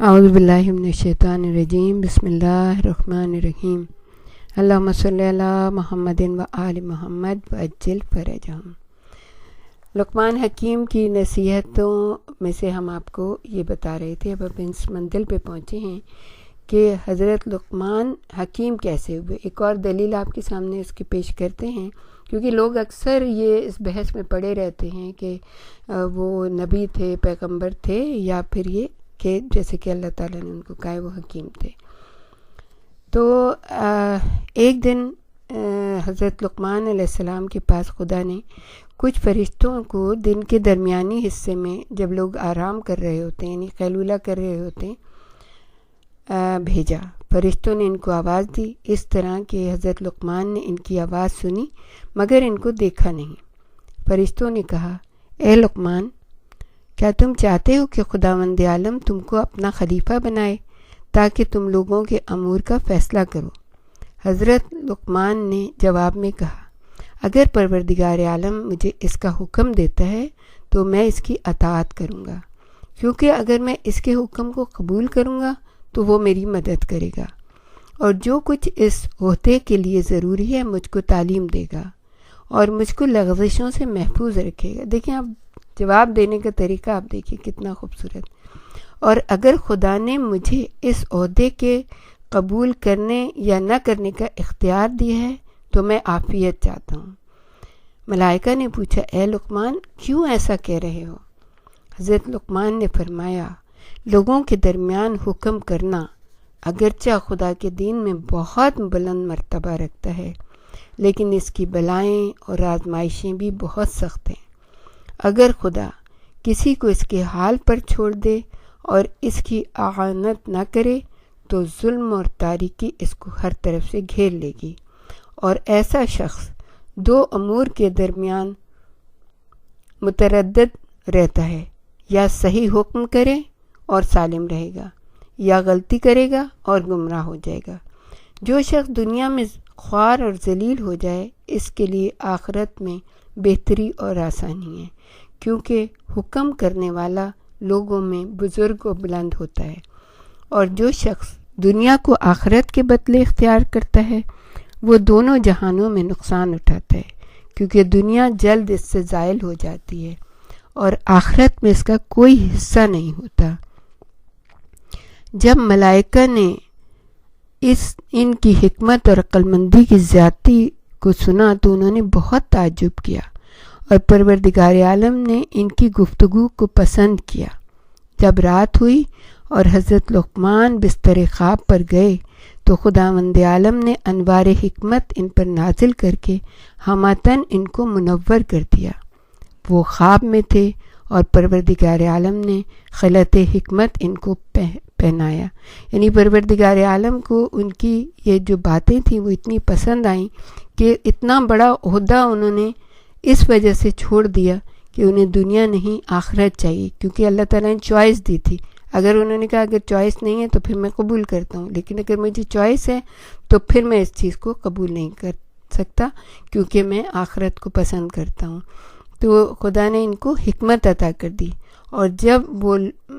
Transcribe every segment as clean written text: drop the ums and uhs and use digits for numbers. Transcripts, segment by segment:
اعوذ باللہ من الشیطان الرجیم بسم اللہ الرحمن الرحیم اللہم صلی علی محمد و آل محمد وعجل فرجہم۔ لقمان حکیم کی نصیحتوں میں سے ہم آپ کو یہ بتا رہے تھے، اب اس منزل پہ پہنچے ہیں کہ حضرت لقمان حکیم کیسے ہوئے۔ ایک اور دلیل آپ کے سامنے اس کی پیش کرتے ہیں، کیونکہ لوگ اکثر یہ اس بحث میں پڑے رہتے ہیں کہ وہ نبی تھے، پیغمبر تھے، یا پھر یہ کہ جیسے کہ اللہ تعالیٰ نے ان کو کہا ہے وہ حکیم تھے۔ تو ایک دن حضرت لقمان علیہ السلام کے پاس خدا نے کچھ فرشتوں کو دن کے درمیانی حصے میں جب لوگ آرام کر رہے ہوتے ہیں، یعنی قیلولہ کر رہے ہوتے ہیں، بھیجا۔ فرشتوں نے ان کو آواز دی، اس طرح کہ حضرت لقمان نے ان کی آواز سنی مگر ان کو دیکھا نہیں۔ فرشتوں نے کہا، اے لقمان، کیا تم چاہتے ہو کہ خداوند عالم تم کو اپنا خلیفہ بنائے تاکہ تم لوگوں کے امور کا فیصلہ کرو؟ حضرت لقمان نے جواب میں کہا، اگر پروردگار عالم مجھے اس کا حکم دیتا ہے تو میں اس کی اطاعت کروں گا، کیونکہ اگر میں اس کے حکم کو قبول کروں گا تو وہ میری مدد کرے گا اور جو کچھ اس عہدے کے لیے ضروری ہے مجھ کو تعلیم دے گا اور مجھ کو لغزشوں سے محفوظ رکھے گا۔ دیکھیں آپ جواب دینے کا طریقہ آپ دیکھیں کتنا خوبصورت۔ اور اگر خدا نے مجھے اس عہدے کے قبول کرنے یا نہ کرنے کا اختیار دیا ہے تو میں عافیت چاہتا ہوں۔ ملائکہ نے پوچھا، اے لقمان، کیوں ایسا کہہ رہے ہو؟ حضرت لقمان نے فرمایا، لوگوں کے درمیان حکم کرنا اگرچہ خدا کے دین میں بہت بلند مرتبہ رکھتا ہے، لیکن اس کی بلائیں اور آزمائشیں بھی بہت سخت ہیں۔ اگر خدا کسی کو اس کے حال پر چھوڑ دے اور اس کی اعانت نہ کرے تو ظلم اور تاریکی اس کو ہر طرف سے گھیر لے گی، اور ایسا شخص دو امور کے درمیان متردد رہتا ہے، یا صحیح حکم کرے اور سالم رہے گا، یا غلطی کرے گا اور گمراہ ہو جائے گا۔ جو شخص دنیا میں خوار اور ذلیل ہو جائے اس کے لیے آخرت میں بہتری اور آسانی ہے، کیونکہ حکم کرنے والا لوگوں میں بزرگ و بلند ہوتا ہے، اور جو شخص دنیا کو آخرت کے بدلے اختیار کرتا ہے وہ دونوں جہانوں میں نقصان اٹھاتا ہے، کیونکہ دنیا جلد اس سے زائل ہو جاتی ہے اور آخرت میں اس کا کوئی حصہ نہیں ہوتا۔ جب ملائکہ نے ان کی حکمت اور عقل مندی کی زیادتی کو سنا تو انہوں نے بہت تعجب کیا، اور پروردگار عالم نے ان کی گفتگو کو پسند کیا۔ جب رات ہوئی اور حضرت لقمان بستر خواب پر گئے تو خداوند عالم نے انوار حکمت ان پر نازل کر کے ہماتن ان کو منور کر دیا۔ وہ خواب میں تھے اور پروردگار عالم نے خلعت حکمت ان کو پہنایا، یعنی پروردگار عالم کو ان کی یہ جو باتیں تھیں وہ اتنی پسند آئیں کہ اتنا بڑا عہدہ انہوں نے اس وجہ سے چھوڑ دیا کہ انہیں دنیا نہیں آخرت چاہیے، کیونکہ اللہ تعالیٰ نے چوائس دی تھی۔ اگر انہوں نے کہا اگر چوائس نہیں ہے تو پھر میں قبول کرتا ہوں، لیکن اگر مجھے چوائس ہے تو پھر میں اس چیز کو قبول نہیں کر سکتا کیونکہ میں آخرت کو پسند کرتا ہوں۔ تو خدا نے ان کو حکمت عطا کر دی، اور جب وہ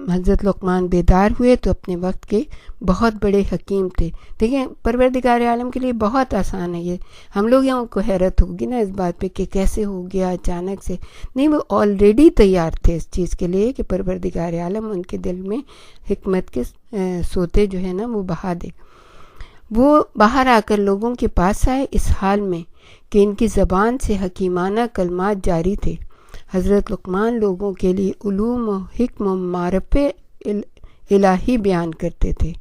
حضرت لقمان بیدار ہوئے تو اپنے وقت کے بہت بڑے حکیم تھے۔ دیکھیں پروردگار عالم کے لیے بہت آسان ہے یہ، ہم لوگ یہاں کو حیرت ہوگی نا اس بات پہ کہ کیسے ہو گیا اچانک سے، نہیں وہ آلریڈی تیار تھے اس چیز کے لیے کہ پروردگار عالم ان کے دل میں حکمت کے سوتے جو ہے نا وہ بہا دے۔ وہ باہر آ کر لوگوں کے پاس آئے اس حال میں کہ ان کی زبان سے حکیمانہ کلمات جاری تھے۔ حضرت لقمان لوگوں کے لیے علوم و حکم و معرف الہی بیان کرتے تھے۔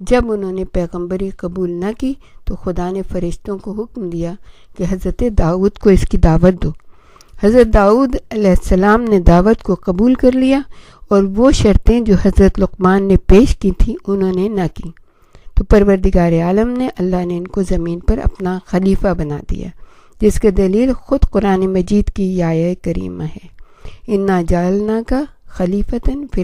جب انہوں نے پیغمبری قبول نہ کی تو خدا نے فرشتوں کو حکم دیا کہ حضرت داؤد کو اس کی دعوت دو۔ حضرت داؤد علیہ السلام نے دعوت کو قبول کر لیا، اور وہ شرطیں جو حضرت لقمان نے پیش کی تھیں انہوں نے نہ کی، تو پروردگار عالم نے اللہ نے ان کو زمین پر اپنا خلیفہ بنا دیا، جس کے دلیل خود قرآن مجید کی یہ آیہ کریمہ ہے، انا جعلناک خلیفتاً فی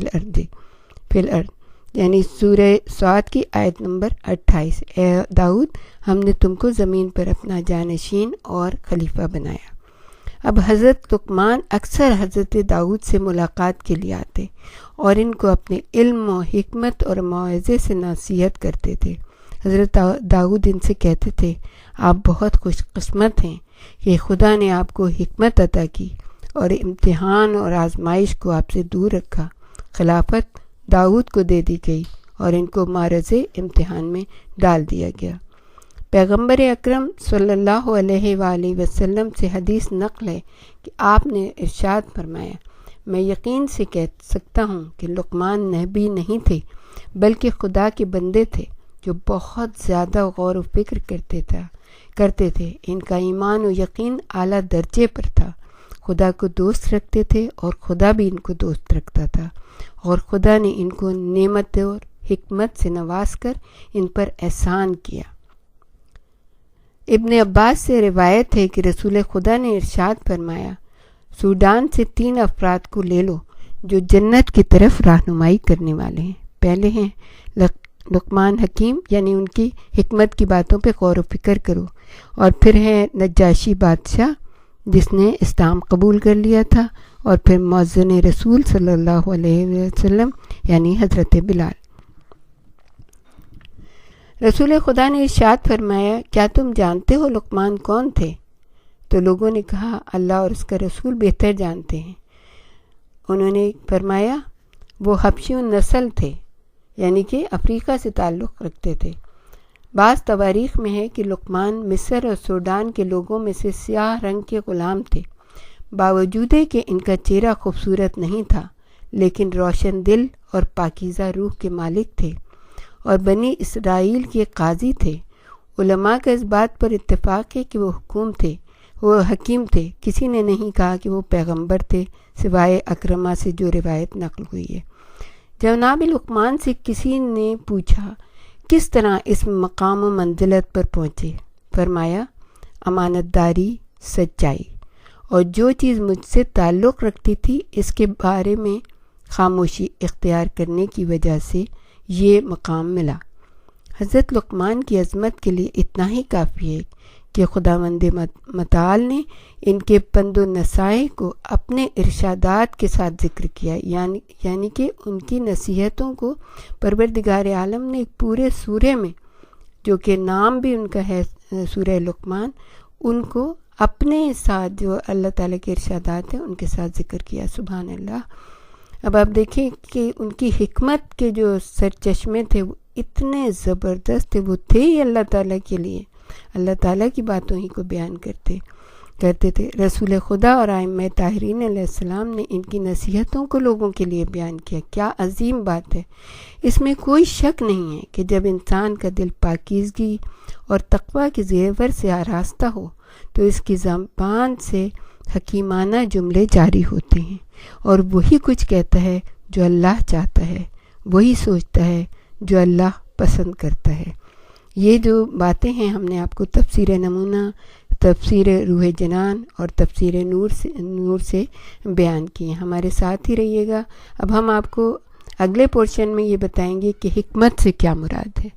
الارض، یعنی سورہ صاد کی آیت نمبر 28، اے داؤد ہم نے تم کو زمین پر اپنا جانشین اور خلیفہ بنایا۔ اب حضرت لقمان اکثر حضرت داؤد سے ملاقات کے لیے آتے اور ان کو اپنے علم و حکمت اور موعظے سے نصیحت کرتے تھے۔ حضرت داؤد ان سے کہتے تھے، آپ بہت خوش قسمت ہیں کہ خدا نے آپ کو حکمت عطا کی اور امتحان اور آزمائش کو آپ سے دور رکھا۔ خلافت داؤد کو دے دی گئی اور ان کو معرض امتحان میں ڈال دیا گیا۔ پیغمبر اکرم صلی اللہ علیہ وآلہ وسلم سے حدیث نقل ہے کہ آپ نے ارشاد فرمایا، میں یقین سے کہہ سکتا ہوں کہ لقمان نبی نہیں تھے بلکہ خدا کے بندے تھے جو بہت زیادہ غور و فکر کرتے تھے۔ ان کا ایمان و یقین اعلیٰ درجے پر تھا۔ خدا کو دوست رکھتے تھے اور خدا بھی ان کو دوست رکھتا تھا، اور خدا نے ان کو نعمت اور حکمت سے نواز کر ان پر احسان کیا۔ ابن عباس سے روایت ہے کہ رسول خدا نے ارشاد فرمایا، سوڈان سے 3 افراد کو لے لو جو جنت کی طرف رہنمائی کرنے والے ہیں۔ پہلے ہیں لقمان حکیم، یعنی ان کی حکمت کی باتوں پہ غور و فکر کرو، اور پھر ہے نجاشی بادشاہ جس نے اسلام قبول کر لیا تھا، اور پھر مؤذن رسول صلی اللہ علیہ وسلم یعنی حضرت بلال۔ رسول خدا نے ارشاد فرمایا، کیا تم جانتے ہو لقمان کون تھے؟ تو لوگوں نے کہا، اللہ اور اس کا رسول بہتر جانتے ہیں۔ انہوں نے فرمایا، وہ حبشی نسل تھے، یعنی کہ افریقہ سے تعلق رکھتے تھے۔ بعض تواریخ میں ہے کہ لقمان مصر اور سوڈان کے لوگوں میں سے سیاہ رنگ کے غلام تھے، باوجود کہ ان کا چہرہ خوبصورت نہیں تھا، لیکن روشن دل اور پاکیزہ روح کے مالک تھے، اور بنی اسرائیل کے قاضی تھے۔ علماء کا اس بات پر اتفاق ہے کہ وہ حکیم تھے۔ کسی نے نہیں کہا کہ وہ پیغمبر تھے سوائے اکرمہ سے جو روایت نقل ہوئی ہے۔ جناب لقمان سے کسی نے پوچھا، کس طرح اس مقام و منزلت پر پہنچے؟ فرمایا، امانت داری، سچائی، اور جو چیز مجھ سے تعلق رکھتی تھی اس کے بارے میں خاموشی اختیار کرنے کی وجہ سے یہ مقام ملا۔ حضرت لقمان کی عظمت کے لیے اتنا ہی کافی ہے کہ خداوند متعال نے ان کے پند و نصائح کو اپنے ارشادات کے ساتھ ذکر کیا، یعنی کہ ان کی نصیحتوں کو پروردگار عالم نے ایک پورے سورے میں، جو کہ نام بھی ان کا ہے سورہ لقمان، ان کو اپنے ساتھ جو اللہ تعالیٰ کے ارشادات ہیں ان کے ساتھ ذکر کیا۔ سبحان اللہ۔ اب آپ دیکھیں کہ ان کی حکمت کے جو سرچشمے تھے وہ اتنے زبردست تھے، وہ تھے ہی اللہ تعالیٰ کے لیے، اللہ تعالیٰ کی باتوں ہی کو بیان کرتے تھے۔ رسول خدا اور ائمہ طاہرین علیہ السلام نے ان کی نصیحتوں کو لوگوں کے لیے بیان کیا۔ کیا عظیم بات ہے! اس میں کوئی شک نہیں ہے کہ جب انسان کا دل پاکیزگی اور تقویٰ کے زیور سے آراستہ ہو تو اس کی زبان سے حکیمانہ جملے جاری ہوتے ہیں، اور وہی کچھ کہتا ہے جو اللہ چاہتا ہے، وہی سوچتا ہے جو اللہ پسند کرتا ہے۔ یہ جو باتیں ہیں ہم نے آپ کو تفسیر نمونہ، تفسیر روح جنان اور تفسیر نور سے بیان کی ہیں۔ ہمارے ساتھ ہی رہیے گا۔ اب ہم آپ کو اگلے پورشن میں یہ بتائیں گے کہ حکمت سے کیا مراد ہے۔